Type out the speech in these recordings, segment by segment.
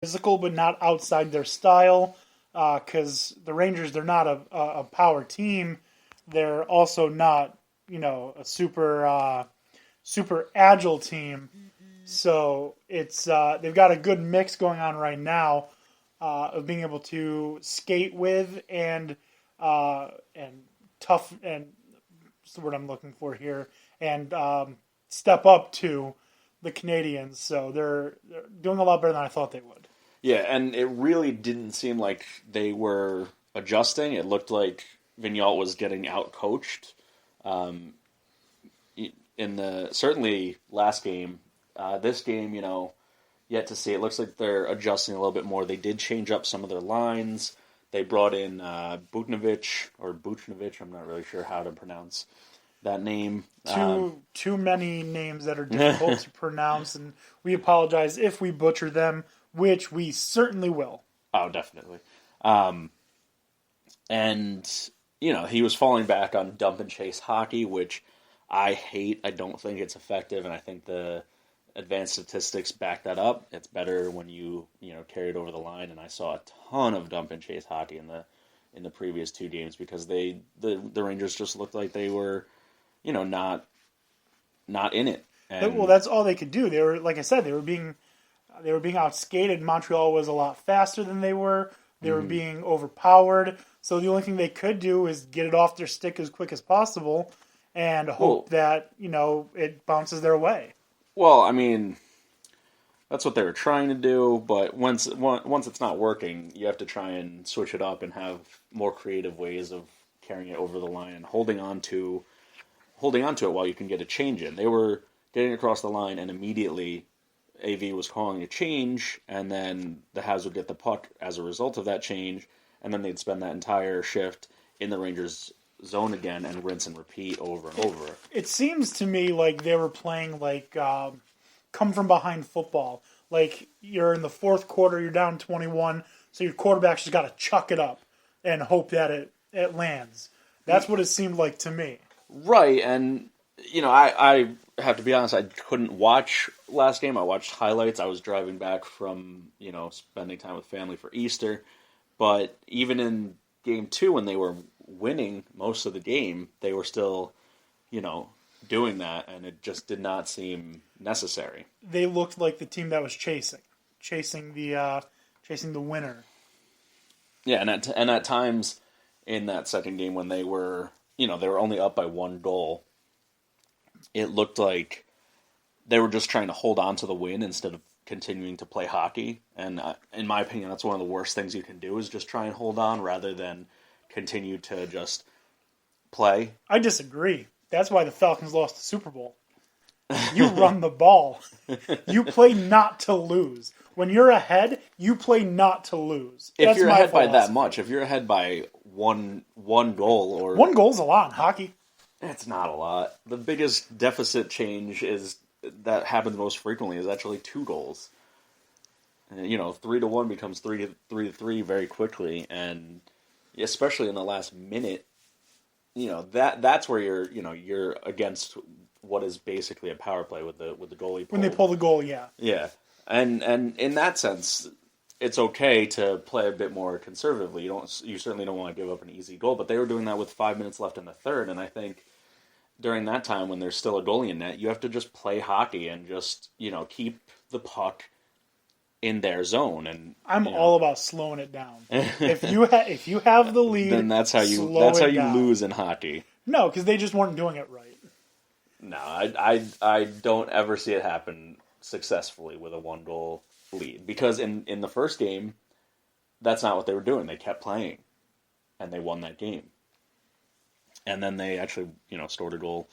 physical, but not outside their style. Because the Rangers, they're not a power team. They're also not, a super agile team. So it's they've got a good mix going on right now of being able to skate with and tough and what's the word I'm looking for here and step up to the Canadians. So they're doing a lot better than I thought they would. Yeah, and it really didn't seem like they were adjusting. It looked like Vigneault was getting out-coached. In the certainly last game, this game, yet to see. It looks like they're adjusting a little bit more. They did change up some of their lines. They brought in Buchnevich. I'm not really sure how to pronounce that name. Too many names that are difficult to pronounce, and we apologize if we butcher them, which we certainly will. Oh, definitely. And, he was falling back on dump and chase hockey, which I hate. I don't think it's effective, and I think the advanced statistics back that up. It's better when you carry it over the line, and I saw a ton of dump and chase hockey in the previous two games because the Rangers just looked like they were, not in it. And, well, that's all they could do. They were, like I said, they were being outskated. Montreal was a lot faster than they were. They were being overpowered. So the only thing they could do is get it off their stick as quick as possible and hope that, it bounces their way. Well, I mean, that's what they were trying to do, but once it's not working, you have to try and switch it up and have more creative ways of carrying it over the line and holding on to it while you can get a change in. They were getting across the line, and immediately AV was calling a change, and then the Habs would get the puck as a result of that change, and then they'd spend that entire shift in the Rangers' zone again and rinse and repeat over and over. It seems to me like they were playing like come from behind football. Like you're in the fourth quarter, you're down 21, so your quarterback's just got to chuck it up and hope that it lands. That's what it seemed like to me. Right, and I have to be honest, I couldn't watch last game. I watched highlights. I was driving back from, spending time with family for Easter. But even in game 2, when they were winning most of the game, they were still, doing that, and it just did not seem necessary. They looked like the team that was chasing the winner. Yeah, and at times in that second game when they were, they were only up by one goal, it looked like they were just trying to hold on to the win instead of continuing to play hockey. And in my opinion, that's one of the worst things you can do is just try and hold on rather than continue to just play. I disagree. That's why the Falcons lost the Super Bowl. You run the ball. You play not to lose. When you're ahead, you play not to lose. If you're ahead by that much, if you're ahead by one goal or... One goal's a lot in hockey. It's not a lot. The biggest deficit change that happens most frequently is actually 2 goals. 3-1 becomes 3-3 very quickly, and especially in the last minute, that's where you're against what is basically a power play with the goalie. When they pull the goal, yeah. Yeah, and in that sense, it's okay to play a bit more conservatively. You certainly don't want to give up an easy goal, but they were doing that with 5 minutes left in the third, and I think during that time when there's still a goalie in net, you have to just play hockey and just keep the puck in their zone. And I'm all about slowing it down. If you have the lead, then that's how you lose in hockey. No, because they just weren't doing it right. No, I don't ever see it happen successfully with a 1-goal lead, because in the first game, that's not what they were doing. They kept playing, and they won that game. And then they actually, scored a goal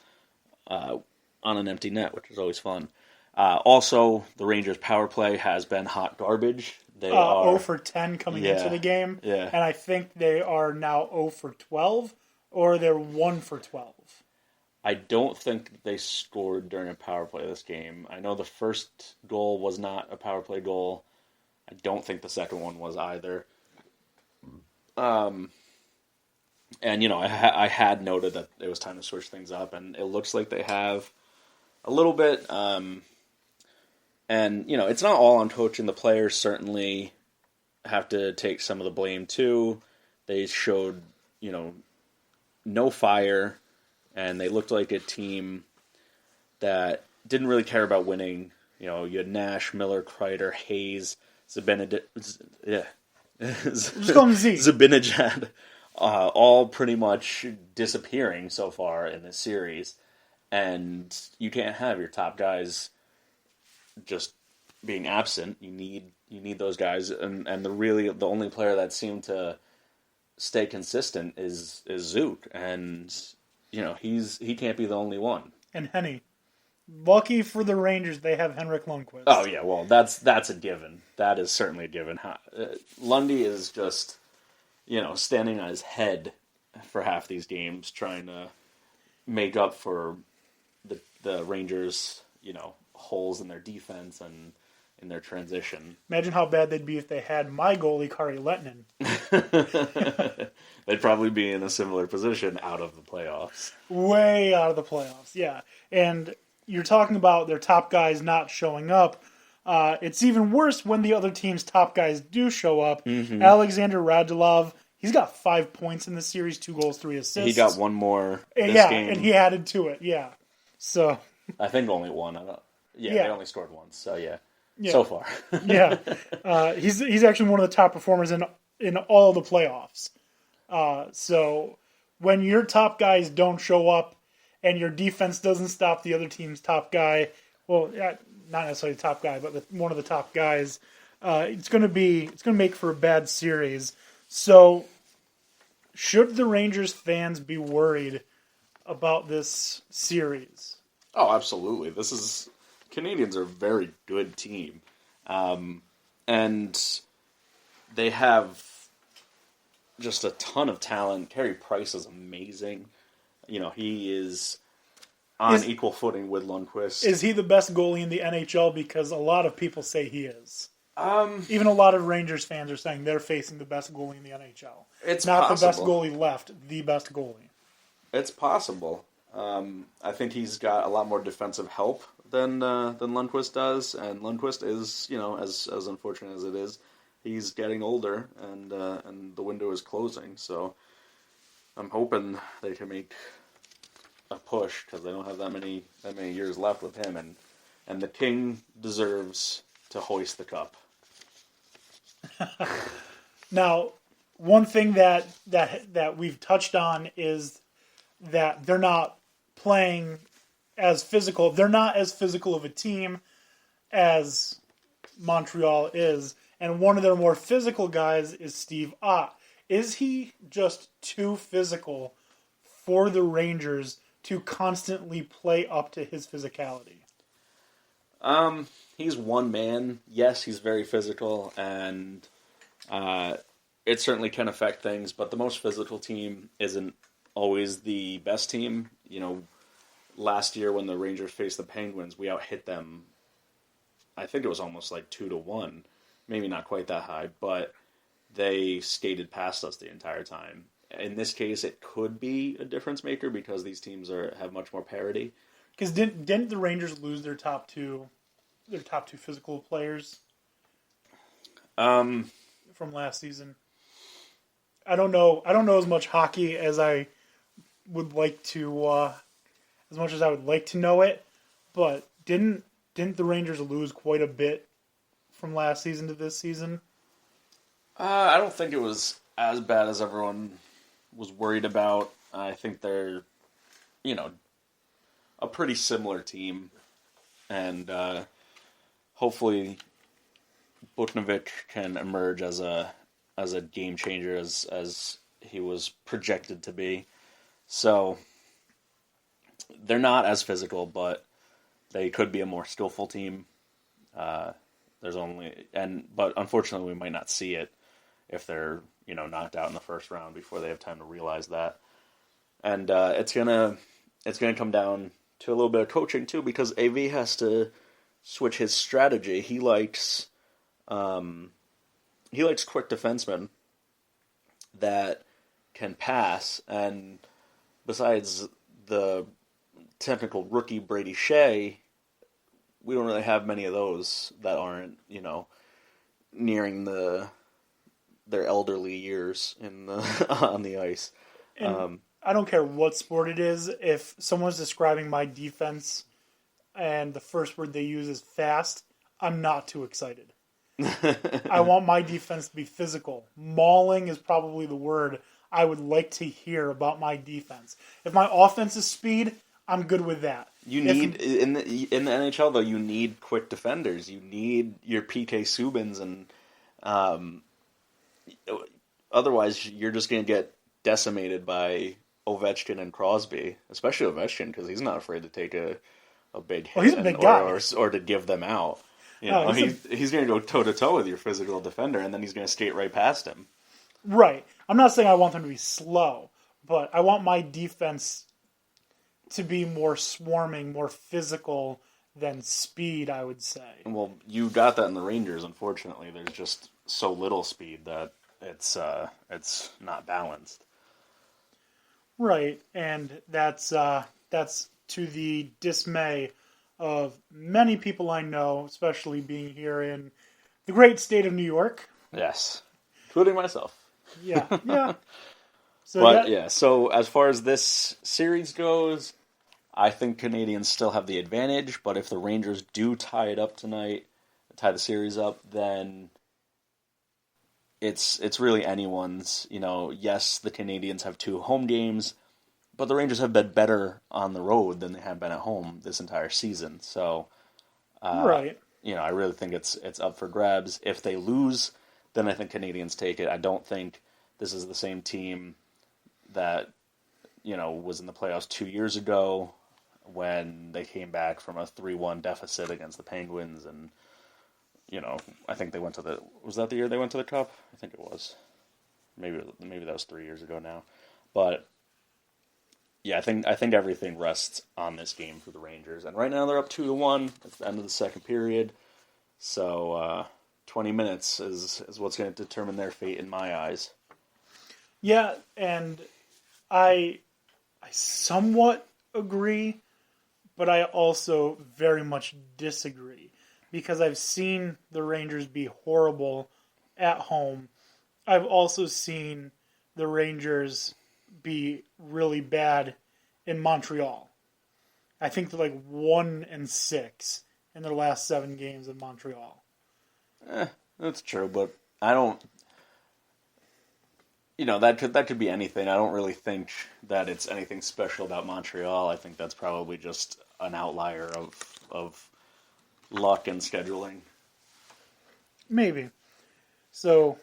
on an empty net, which is always fun. Also, the Rangers' power play has been hot garbage. They are 0 for 10 coming into the game, and I think they are now 0 for 12, or they're 1 for 12. I don't think they scored during a power play this game. I know the first goal was not a power play goal. I don't think the second one was either. And, I had noted that it was time to switch things up, and it looks like they have a little bit. And, it's not all on coaching. The players certainly have to take some of the blame, too. They showed, no fire, and they looked like a team that didn't really care about winning. You had Nash, Miller, Kreider, Hayes, Zibanejad, all pretty much disappearing so far in this series. And you can't have your top guys just being absent. You need those guys, and the only player that seemed to stay consistent is Zook, and he can't be the only one. And Henny. Lucky for the Rangers, they have Henrik Lundqvist. Oh yeah, well that's a given. That is certainly a given. Lundy is just standing on his head for half these games, trying to make up for the Rangers holes in their defense and in their transition. Imagine how bad they'd be if they had my goalie, Kari Lehtinen. They'd probably be in a similar position out of the playoffs. Way out of the playoffs, yeah. And you're talking about their top guys not showing up. It's even worse when the other team's top guys do show up. Mm-hmm. Alexander Radulov, he's got 5 points in the series, 2 goals, 3 assists. He got one more this game. And he added to it, yeah. So I think only one. They only scored once, so yeah. So far. Yeah. He's actually one of the top performers in all the playoffs. So when your top guys don't show up and your defense doesn't stop the other team's top guy, well, not necessarily the top guy, but one of the top guys, it's going to make for a bad series. So should the Rangers fans be worried about this series? Oh, absolutely. Canadians are a very good team. And they have just a ton of talent. Carey Price is amazing. He is on equal footing with Lundqvist. Is he the best goalie in the NHL? Because a lot of people say he is. Even a lot of Rangers fans are saying they're facing the best goalie in the NHL. It's not possible. The best goalie left, the best goalie. It's possible. I think he's got a lot more defensive help than Lundqvist does, and Lundqvist is, as unfortunate as it is, he's getting older, and the window is closing. So I'm hoping they can make a push because they don't have that many years left with him, and the King deserves to hoist the cup. Now, one thing that we've touched on is that they're not playing as physical. They're not as physical of a team as Montreal is. And one of their more physical guys is Steve Ott. Is he just too physical for the Rangers to constantly play up to his physicality? He's one man. Yes, he's very physical, and it certainly can affect things, but the most physical team isn't always the best team. Last year when the Rangers faced the Penguins, we out-hit them. I think it was almost like 2-1. Maybe not quite that high, but they skated past us the entire time. In this case, it could be a difference maker because these teams have much more parity. Because didn't the Rangers lose their top two physical players from last season? I don't know as much hockey as I would like to, as much as I would like to know it, but didn't the Rangers lose quite a bit from last season to this season? I don't think it was as bad as everyone was worried about. I think they're, a pretty similar team, and hopefully Buchnevich can emerge as a game changer as he was projected to be. So they're not as physical, but they could be a more skillful team. But unfortunately we might not see it if they're knocked out in the first round before they have time to realize that. And it's gonna come down to a little bit of coaching too, because AV has to switch his strategy. He likes quick defensemen that can pass, and besides the technical rookie Brady Shea, we don't really have many of those that aren't, nearing their elderly years on the ice. And I don't care what sport it is. If someone's describing my defense and the first word they use is fast, I'm not too excited. I want my defense to be physical. Mauling is probably the word I would like to hear about my defense. If my offense is speed, I'm good with that. You need in the NHL though. You need quick defenders. You need your PK Subins, and otherwise you're just going to get decimated by Ovechkin and Crosby, especially Ovechkin because he's not afraid to take a big hit he's a big guy. or to give them out. He's going to go toe to toe with your physical defender, and then he's going to skate right past him. Right. I'm not saying I want them to be slow, but I want my defense to be more swarming, more physical than speed, I would say. Well, you got that in the Rangers, unfortunately. There's just so little speed that it's not balanced. Right, and that's to the dismay of many people I know, especially being here in the great state of New York. Yes, including myself. Yeah. So as far as this series goes, I think Canadians still have the advantage, but if the Rangers do tie it up tonight, tie the series up, then it's really anyone's. Yes, the Canadians have 2 home games, but the Rangers have been better on the road than they have been at home this entire season. So, right. I really think it's up for grabs. If they lose, then I think Canadians take it. I don't think this is the same team that, was in the playoffs 2 years ago when they came back from a 3-1 deficit against the Penguins. And, I think they went to was that the year they went to the Cup? I think it was. Maybe that was 3 years ago now. But, yeah, I think everything rests on this game for the Rangers. And right now they're up 2-1 at the end of the second period. So, 20 minutes is what's going to determine their fate in my eyes. Yeah, and I somewhat agree, but I also very much disagree because I've seen the Rangers be horrible at home. I've also seen the Rangers be really bad in Montreal. I think they're like 1-6 in their last 7 games in Montreal. That's true, but I don't. That could be anything. I don't really think that it's anything special about Montreal. I think that's probably just an outlier of luck and scheduling. Maybe. So,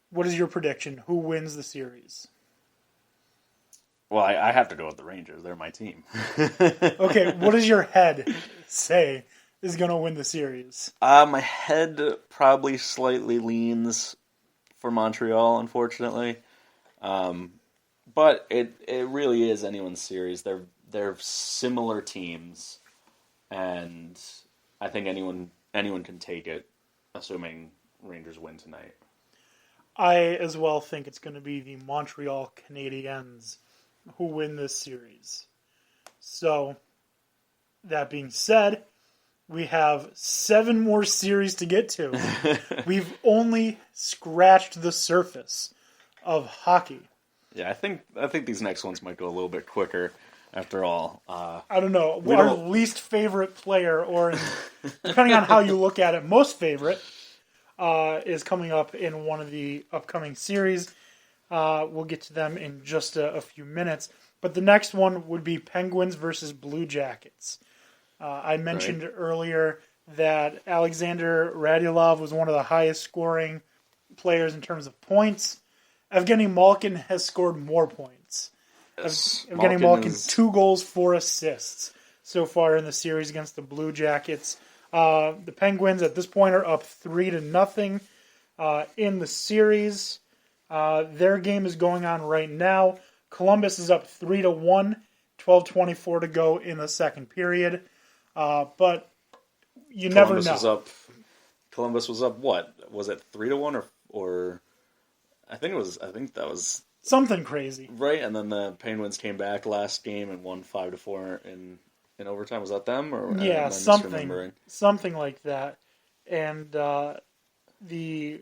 what is your prediction? Who wins the series? Well, I have to go with the Rangers. They're my team. Okay, what does your head say is going to win the series? My head probably slightly leans for Montreal, unfortunately. But it really is anyone's series. They're similar teams, and I think anyone can take it, assuming Rangers win tonight. I as well think it's going to be the Montreal Canadiens who win this series. So, that being said, we have 7 more series to get to. We've only scratched the surface of hockey. Yeah, I think these next ones might go a little bit quicker. After all, I don't know. Our least favorite player, or depending on how you look at it, most favorite, is coming up in one of the upcoming series. We'll get to them in just a few minutes. But the next one would be Penguins versus Blue Jackets. I mentioned earlier that Alexander Radulov was one of the highest scoring players in terms of points. Evgeny Malkin has scored more points. Yes, Evgeny Malkin 2 goals, 4 assists so far in the series against the Blue Jackets. The Penguins at this point are up 3-0 in the series. Their game is going on right now. Columbus is up 3-1, 12:24 to go in the second period. But you never know. Columbus was up what? Was it 3-1 or I think that was something crazy. Right, and then the Penguins came back last game and won 5-4 in in overtime. Was that them or am I Yeah, misremembering? something like that. And the